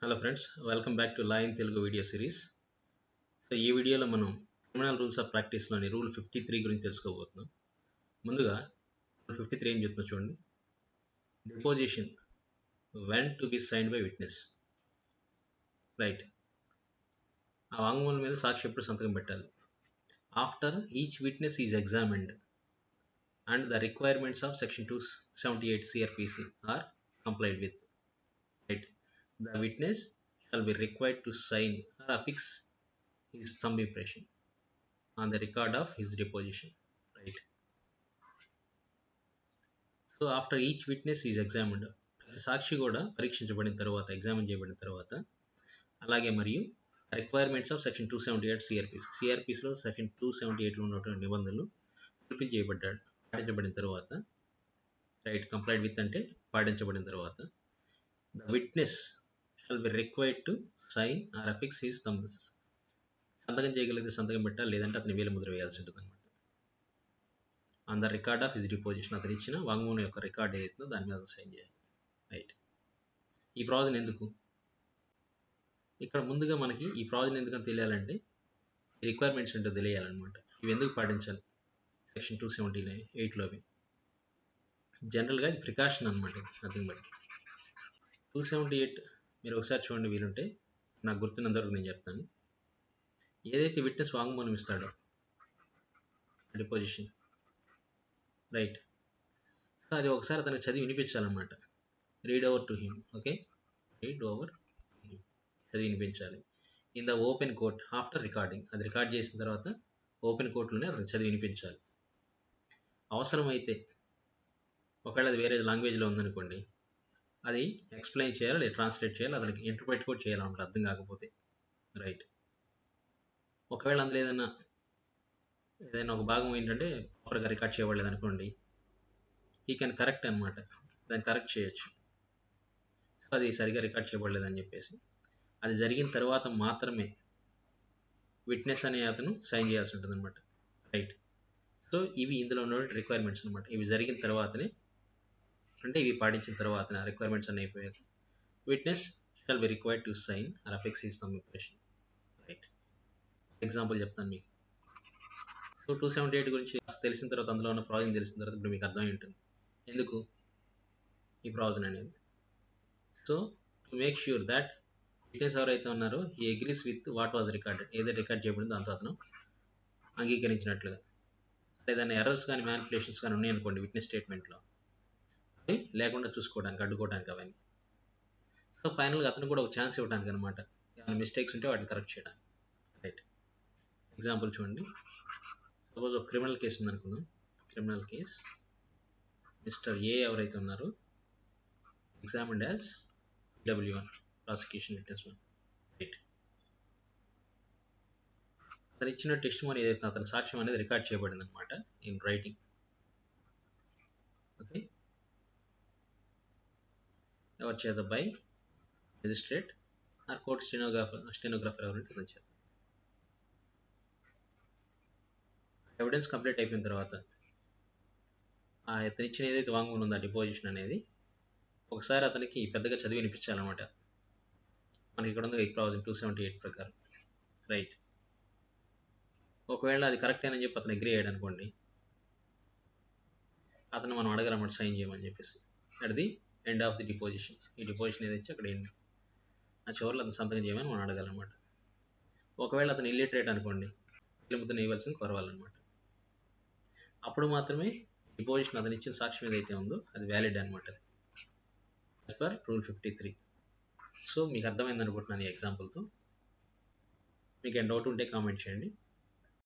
Hello friends, welcome back to law in Telugu video series. So ఈ వీడియోలో మనం criminal rules of ప్రాక్టీస్లోని rule 53 గురించి తెలుసుకోబోతున్నాం. ముందుగా రూల్ 53 ఏం చెప్తున్నా చూడండి. Deposition when to be signed by witness. Right, ఆ వాంగ్మూలం మీద సాక్షి ఎప్పుడు సంతకం పెట్టాలి. After each witness is examined and the requirements of section 278 CRPC are complied with. Right, the witness shall be required to sign or affix his thumb impression on the record of his deposition. Right. So after each witness is examined, ప్రతి సాక్షి కూడా పరీక్షించబడిన తర్వాత, examine చేయబడిన తర్వాత, అలాగే మరియు requirements of section 278 సిఆర్పిసిలో section 278లో ఉన్నటువంటి నిబంధనలు fulfil పాటించబడిన తర్వాత, రైట్, కంప్లైంట్ విత్ అంటే పాటించబడిన తర్వాత, the witness shall be required to sign or affix his thumb. సంతకం చేయగలిగితే సంతకం పెట్టాలి, లేదంటే అతని వేలి ముద్ర వేయాల్సి ఉంటుంది అనమాట. On the record of his deposition, అతను ఇచ్చిన వాంగ్మూలం యొక్క రికార్డ్ ఏదైతుందో దాని మీద సైన్ చేయాలి. రైట్, ఈ ప్రావిజన్ ఎందుకు? ఇక్కడ ముందుగా మనకి ఈ ప్రావిజన్ ఎందుకని తెలియాలంటే ఈ రిక్వైర్మెంట్స్ ఏంటో తెలియాలన్నమాట. ఇవి ఎందుకు పాటించాలి సెక్షన్ 278లోవి. జనరల్గా ఇది ప్రికాషన్ అనమాట, నథింగ్ బట్. 278 మీరు ఒకసారి చూడండి వీలుంటే, నాకు గుర్తున్నంతవరకు నేను చెప్తాను. ఏదైతే విట్నెస్ వాంగ్మూలం ఇస్తాడో డిపోజిషన్, రైట్, అది ఒకసారి అతనికి చదివి వినిపించాలన్నమాట. Read over to him. Okay, read over him, చదివి వినిపించాలి. In the open court after recording, అది రికార్డ్ చేసిన తర్వాత ఓపెన్ కోర్టులోనే అతను చదివి వినిపించాలి. అవసరమైతే ఒకవేళ అది వేరే లాంగ్వేజ్లో ఉందనుకోండి, అది ఎక్స్ప్లెయిన్ చేయాలి, లేదా ట్రాన్స్లేట్ చేయాలి, అతనికి ఇంటర్ప్రెట్ కూడా చేయాలన్నమాట అర్థం కాకపోతే. రైట్, ఒకవేళ అందులో ఏదైనా ఒక భాగం ఏంటంటే ప్రాపర్గా రికార్డ్ చేయబడలేదు అనుకోండి, ఈ కెన్ కరెక్ట్ అనమాట, దాన్ని కరెక్ట్ చేయొచ్చు. అది సరిగా రికార్డ్ చేయబడలేదని చెప్పేసి. అది జరిగిన తర్వాత మాత్రమే విట్నెస్ అనే అతను సైన్ చేయాల్సి ఉంటుంది అనమాట. రైట్, సో ఇవి ఇందులో ఉన్న రిక్వైర్మెంట్స్ అనమాట. ఇవి జరిగిన తర్వాతనే, అంటే ఇవి పాటించిన తర్వాత, రిక్వైర్మెంట్స్ అన్నీ అయిపోయాక witness shall be required to sign or affix his thumb impression. Right, example చెప్తాను మీకు. సో 278 గురించి తెలిసిన తర్వాత, అందులో ఉన్న ప్రావిజన్ తెలిసిన తర్వాత ఇప్పుడు మీకు అర్థమై ఉంటుంది ఎందుకు ఈ ప్రావిజన్ అనేది. So to make sure that witness ఎవరైతే ఉన్నారో ఈ agrees with what was recorded, ఏదైతే రికార్డ్ చేయబడిందో దాంతో అతను అంగీకరించినట్లుగా. ఏదైనా ఎర్రర్స్ కానీ మ్యానిపులేషన్స్ కానీ ఉన్నాయనుకోండి విట్నెస్ స్టేట్మెంట్లో, అది లేకుండా చూసుకోవడానికి, అడ్డుకోవడానికి అవన్నీ. సో ఫైనల్గా అతను కూడా ఒక ఛాన్స్ ఇవ్వడానికి అనమాట, ఏమైనా మిస్టేక్స్ ఉంటే వాటిని కరెక్ట్ చేయడానికి. రైట్, ఎగ్జాంపుల్ చూడండి. సపోజ్ ఒక క్రిమినల్ కేసు ఉందనుకుందాం. క్రిమినల్ కేస్, మిస్టర్ ఏ ఎవరైతే ఉన్నారో examined as W1, prosecution witness 1. Right, అతను ఇచ్చిన టెస్టిమోనీ ఏదైతే అతని సాక్ష్యం అనేది రికార్డ్ చేయబడింది అనమాట ఇన్ రైటింగ్. ఓకే, ఎవరి చేత? By magistrate are court stenographer ఎవరంటే అతని చేత. ఎవిడెన్స్ కంప్లీట్ అయిపోయిన తర్వాత, ఆ అతను ఇచ్చిన ఏదైతే వాంగ్మూలం ఉందో డిపోజిషన్ అనేది ఒకసారి అతనికి పెద్దగా చదివి వినిపించాలన్నమాట. మనకి ఇక్కడ ఉంది ఈ ప్రావిజన్ 278 ప్రకారం. రైట్, ఒకవేళ అది కరెక్ట్ అని చెప్పి అతను అగ్రీ అయ్యాడు అనుకోండి, అతను మనం అడగాలన్నమాట సైన్ చేయమని చెప్పేసి. At the end of the deposition, ఈ డిపోజిషన్ ఏది ఇచ్చి అక్కడ ఎండ్, ఆ చివరిలో అతను సంతకం చేయమని మనం అడగాలన్నమాట. ఒకవేళ అతను ఇల్లిటరేట్ అనుకోండి, ముద్ర వేయవలసింది కోరవాలన్నమాట. అప్పుడు మాత్రమే డిపోజిషన్, అతను ఇచ్చిన సాక్ష్యం ఏదైతే ఉందో అది వ్యాలిడ్ అనమాట, యాజ్ పర్ రూల్ 53. సో మీకు అర్థమైంది అనుకుంటున్నాను ఈ ఎగ్జాంపుల్తో. మీకు ఏం డౌట్ ఉంటే కామెంట్ చేయండి.